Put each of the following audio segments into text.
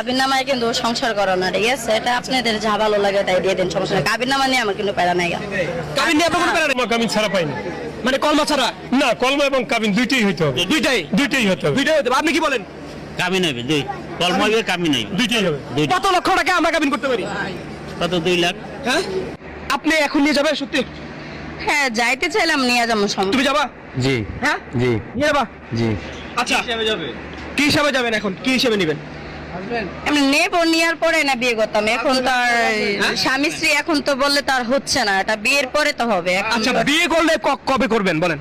কাবিননামায় কিন্তু সংসার করো না, ঠিক আছে? এটা আপনাদের যা ভালো লাগে তাই দিয়ে দিন, সমস্যা নেই। কাবিননামা নিয়ে আমার কিন্তু প্যারা নাই। কাবিন নিয়ে আপনার কোনো প্যারা নেই? কাবিন ছাড়া পাইনি। মানে কলমা ছাড়া? না, কলমা এবং কাবিন দুইটাই হইতে হবে। দুইটাই হতে হবে। আপনি কি বলেন? কামিন হইবে, দুই কলম হইবে, কামিন হইবে, দুইটাই হবে। কত লক্ষ টাকা আমরা কাবিন করতে পারি? কত 2 লাখ। হ্যাঁ, আপনি এখন নিয়ে যাবেন? সত্যি? হ্যাঁ, যাইতে চাইলাম, নিয়ে যাবো। তুমি যাবা? জি হ্যাঁ, জি নিয়ে যাবা? জি। আচ্ছা, কি হিসাবে যাবেন? এখন কি হিসাবে নেবেন? আমি নেবো, নেওয়ার পরে না বিয়ে করতাম। এখন তো আর স্বামী স্ত্রী এখন তো বললে তো আর হচ্ছে না, এটা বিয়ের পরে তো হবে। এখন আচ্ছা, তো- বিয়ে করলে কবে করবেন বলেন?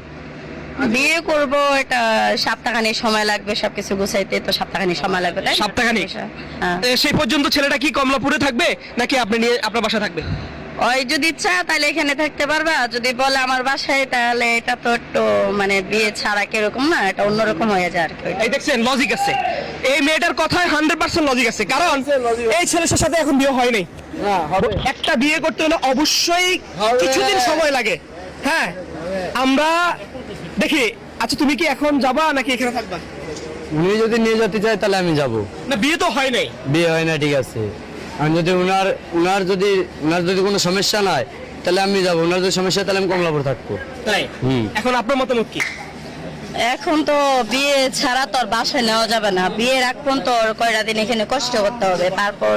বিয়ে করব, এটা সপ্তাহখানি সময় লাগবে, সবকিছু গুছাইতে তো সপ্তাহখানি সময় লাগবে, তাই না? সপ্তাহখানি? হ্যাঁ। সেই পর্যন্ত ছেলেটা কি কমলাপুরে থাকবে নাকি আপনি নিয়ে আপনার বাসা থাকবে? ওই যদি ইচ্ছা তাহলে এখানে থাকতে পারবা, যদি বলে আমার বাসায়, তাহলে এটা তো একটু মানে বিয়ে ছাড়া কিরকম না, এটা অন্যরকম হয়ে যায় আর কি। এই দেখছেন, লজিক আছে এই মেয়েটার কথায়, 100% লজিক আছে। কারণ এই ছেলের সাথে এখন বিয়ে হয় নাই। একটা বিয়ে করতে হলে অবশ্যই কিছুদিন সময় লাগে। হ্যাঁ, আমরা দেখি। আচ্ছা, তুমি কি এখন যাবা নাকি এখানে থাকবা? উনি যদি নিয়ে যেতে চায় তাহলে আমি যাব। না, বিয়ে তো হয় নাই। বিয়ে হয় না, ঠিক আছে। আমি যদি উনার যদি কোনো সমস্যা নাই তাহলে আমি যাব। উনার যদি সমস্যা তাহলে আমি কমলাপুর থাকবো। তাই? এখন আপনার মতামত কি? এখন তো বিয়ে ছাড়া তো আর বাসায় নেওয়া যাবে না। বিয়ের আগ পর্যন্ত ওর কয়টা দিন এখানে কষ্ট করতে হবে, তারপর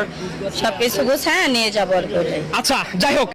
সবকিছু গুছায় নিয়ে যাবো আর কি। আচ্ছা, যাই হোক।